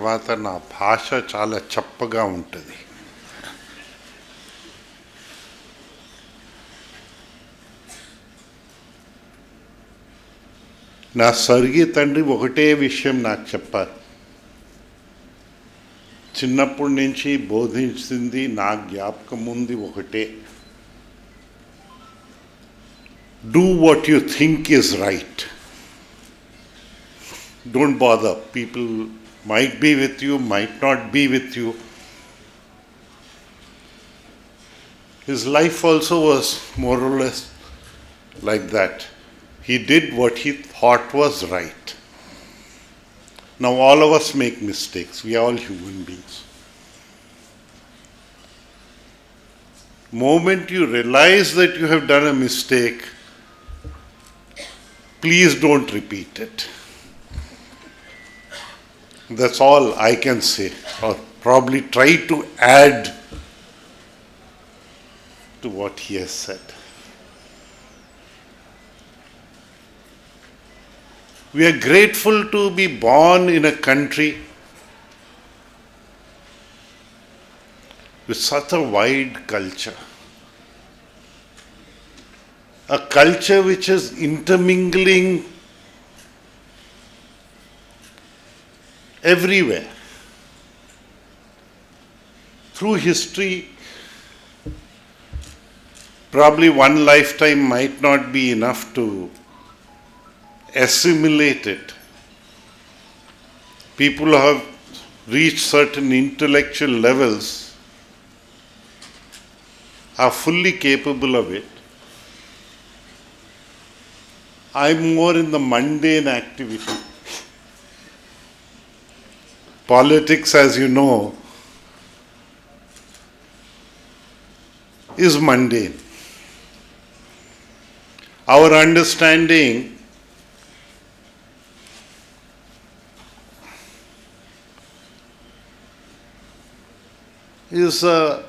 తర్వాత నా భాష చాలా చప్పగా ఉంటుంది. నా స్వర్గీయ తండ్రి ఒకటే విషయం నాకు చెప్పారు. చిన్నప్పటి నుంచి బోధించింది నా జ్ఞాపకం ఉంది ఒకటే. Do what you think is right. Don't bother. People might be with you, might not be with you. His life also was more or less like that. He did what he thought was right. Now all of us make mistakes. We are all human beings. Moment you realize that you have done a mistake, please don't repeat it. That's all I can say, or probably try to add to what he has said. We are grateful to be born in a country with such a wide culture. A culture which is intermingling everywhere. Through history, probably one lifetime might not be enough to assimilate it. People who have reached certain intellectual levels are fully capable of it. I'm more in the mundane activity. Politics, as you know, is mundane. Our understanding is a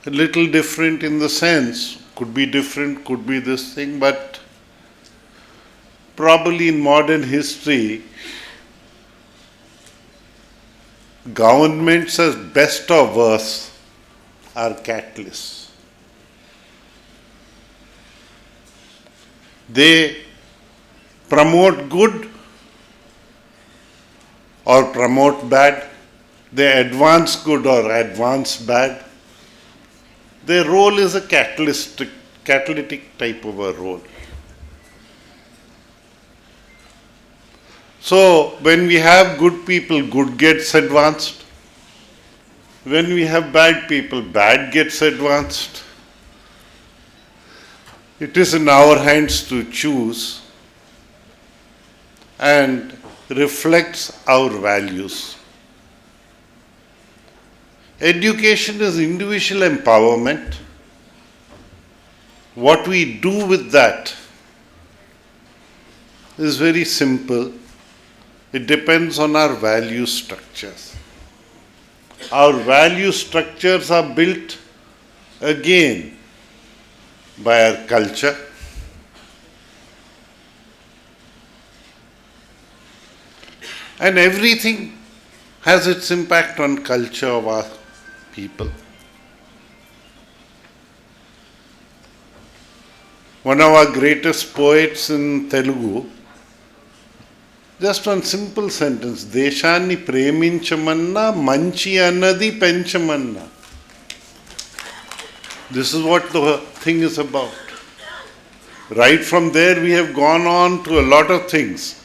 little different in the sense, could be different, could be this thing, but probably in modern history, governments, as best or worse, are catalysts. They promote good or promote bad. They advance good or advance bad. Their role is a catalytic type of a role. So when we have good people, good gets advanced. When we have bad people, bad gets advanced. It is in our hands to choose and reflects our values. Education is individual empowerment. What we do with that is very simple. It depends on our value structures. Our value structures are built again by our culture. And everything has its impact on culture of our people. One of our greatest poets in Telugu, just one simple sentence, Deshanni preminchamanna manchi annadi penchamanna. This is what the thing is about. Right from there we have gone on to a lot of things.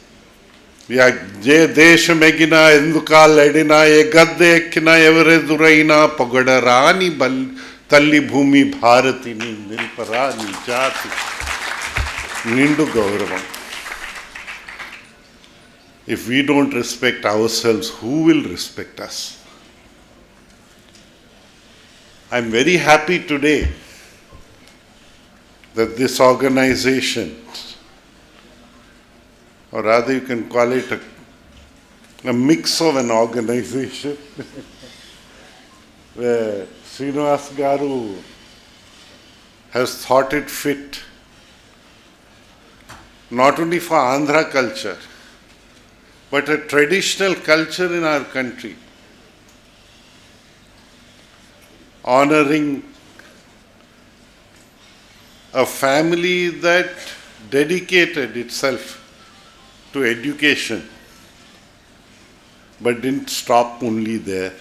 దేశమెగిన ఎందుకాలడినా ఏ గద్దె ఎక్కినా ఎవరెదురైనా పొగడరాని తల్లి భూమి భారతిని నిల్పరాని జాతి నిండు గౌరవం. If we don't respect ourselves, who will respect us? I'm very happy today that this organization, or rather you can call it a mix of an organization, where Srinivas Garu has thought it fit not only for Andhra culture, but a traditional culture in our country, honoring a family that dedicated itself to education, but didn't stop only there.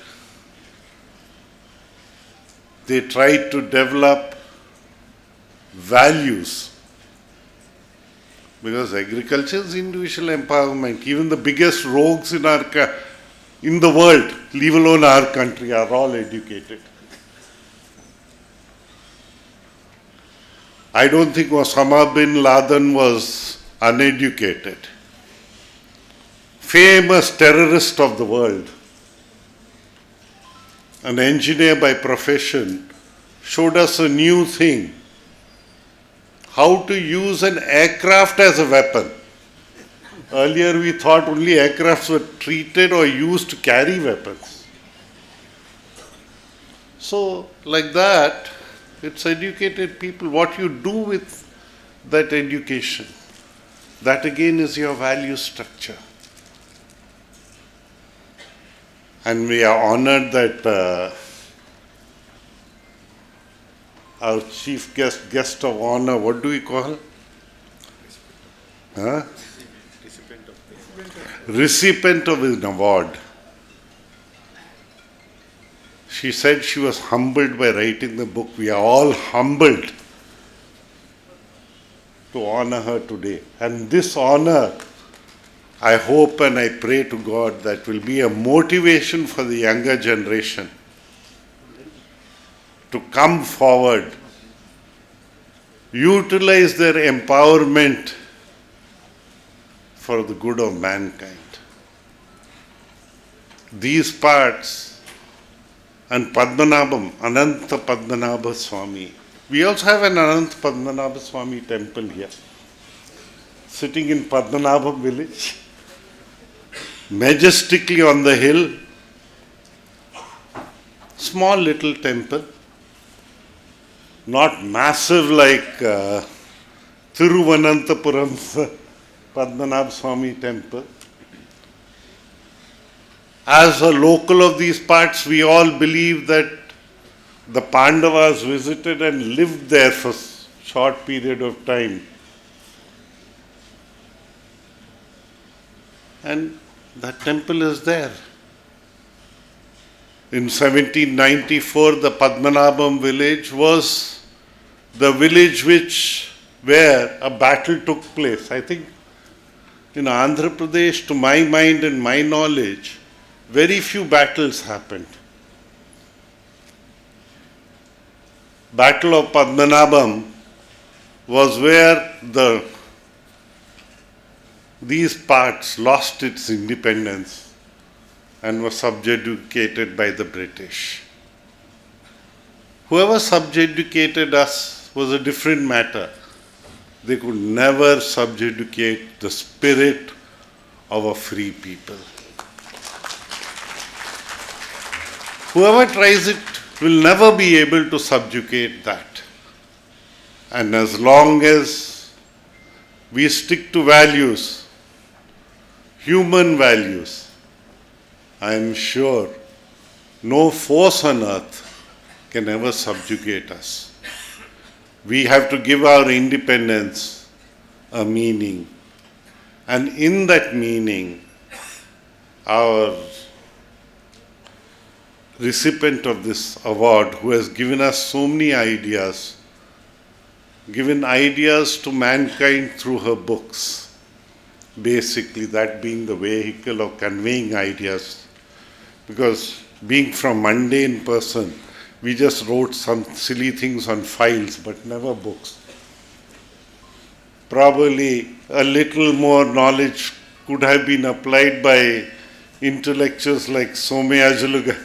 They tried to develop values, because agriculture is individual empowerment. Even the biggest rogues in the world, leave alone our country, are all educated. I don't think Osama bin Laden was uneducated. Famous terrorist of the world, an engineer by profession, showed us a new thing: how to use an aircraft as a weapon. Earlier we thought only aircrafts were treated or used to carry weapons. So, like that, it's educated people. What you do with that education, that again is your value structure. And we are honored that our chief guest of honor, what do we call? Huh? Recipient of an award. She said she was humbled by writing the book. We are all humbled to honor her today. And this honor, I hope and I pray to God that will be a motivation for the younger generation to come forward, utilize their empowerment for the good of mankind. These parts, and Padmanabham, Ananta Padmanabha Swami. We also have an Ananta Padmanabha Swami temple here, sitting in Padmanabham village, majestically on the hill. Small little temple, not massive like Thiruvananthapuram's Padmanabha Swami temple. As a local of these parts, we all believe that the Pandavas visited and lived there for a short period of time. And that temple is there. In 1794, the Padmanabham village was the village where a battle took place. I think in Andhra Pradesh, to my mind and my knowledge, very few battles happened. Battle of Padmanabham was where these parts lost its independence and were subjugated by the British. Whoever subjugated us was a different matter. They could never subjugate the spirit of a free people. Whoever tries it will never be able to subjugate that. And as long as we stick to values, human values, I am sure no force on earth can ever subjugate us. We have to give our independence a meaning. And in that meaning, our recipient of this award, who has given us so many ideas, given ideas to mankind through her books, basically that being the vehicle of conveying ideas, because being from mundane person, we just wrote some silly things on files but never books. Probably a little more knowledge could have been applied by intellectuals like Somayajuluga,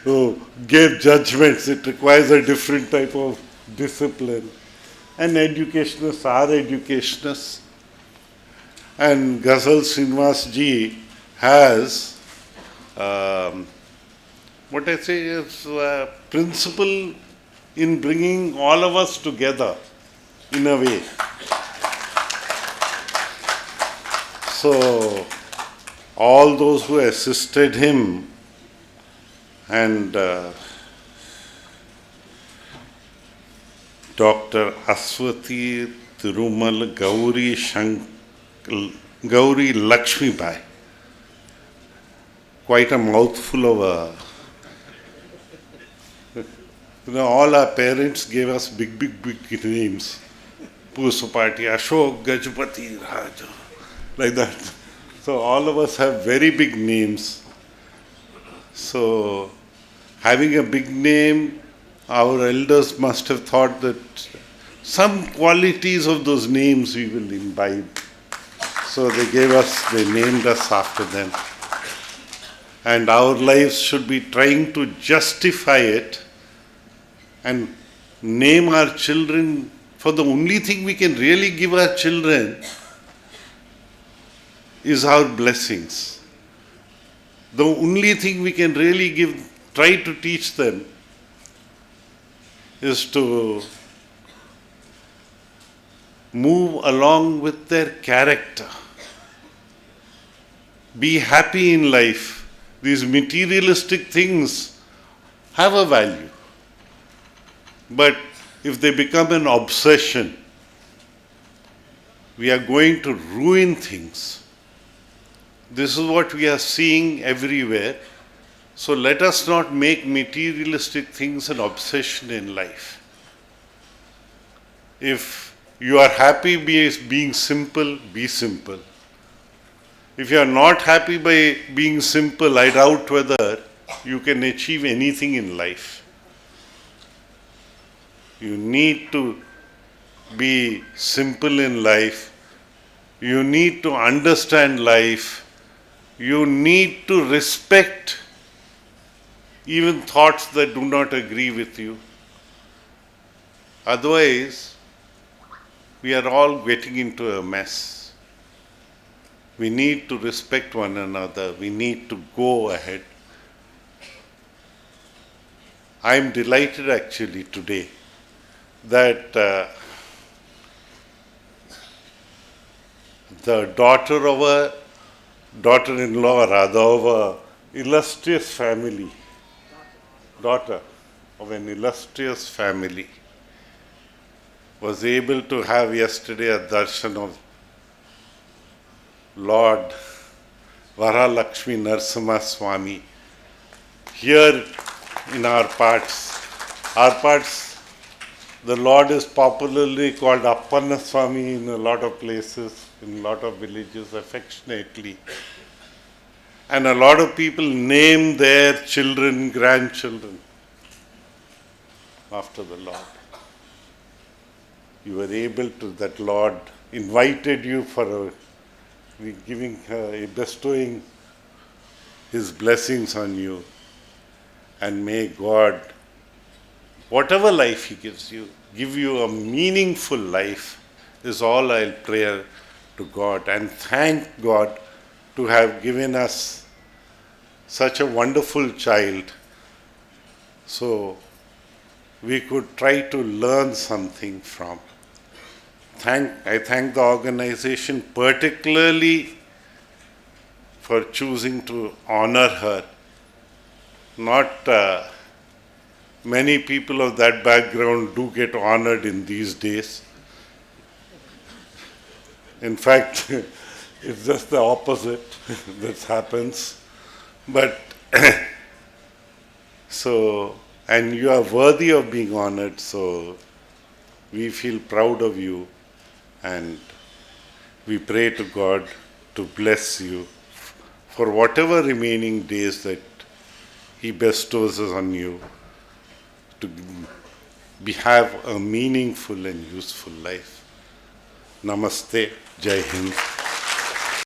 who gave judgments. It requires a different type of discipline. And educationists are educationists. And Ghazal Srinivas ji has, what I say is a principle in bringing all of us together in a way. So, all those who assisted him and Dr. Aswati Tirumal Gauri Lakshmi Bai. Quite a mouthful of all our parents gave us big names. Pusupati, Ashok Gajapathi Raju, like that. So all of us have very big names. So having a big name, our elders must have thought that some qualities of those names we will imbibe. So they named us after them. And our lives should be trying to justify it and name our children for the only thing we can really give our children is our blessings. The only thing we can really try to teach them is to move along with their character. Be happy in life. These materialistic things have a value. But if they become an obsession, we are going to ruin things. This is what we are seeing everywhere. So let us not make materialistic things an obsession in life. If you are happy being simple, be simple. If you are not happy by being simple, I doubt whether you can achieve anything in life. You need to be simple in life. You need to understand life. You need to respect even thoughts that do not agree with you. Otherwise, we are all getting into a mess. We need to respect one another. We need to go ahead. I am delighted actually today that the daughter-in-law of an illustrious family, daughter of an illustrious family, was able to have yesterday a darshan of Lord Varalakshmi Narasimha Swami. Here in our parts, the Lord is popularly called Appanna Swami in a lot of places, in a lot of villages, affectionately. And a lot of people name their children, grandchildren after the Lord. You were able to, that Lord invited you for bestowing His blessings on you. And may God, whatever life He gives you, give you a meaningful life, is all I'll pray to God. And thank God to have given us such a wonderful child, so we could try to learn something from. I thank the organization particularly for choosing to honor her. Not many people of that background do get honored in these days. In fact, it's just the opposite that happens. But and you are worthy of being honored, so we feel proud of you, and we pray to God to bless you for whatever remaining days that He bestows on you, to have a meaningful and useful life. Namaste, Jai Hind.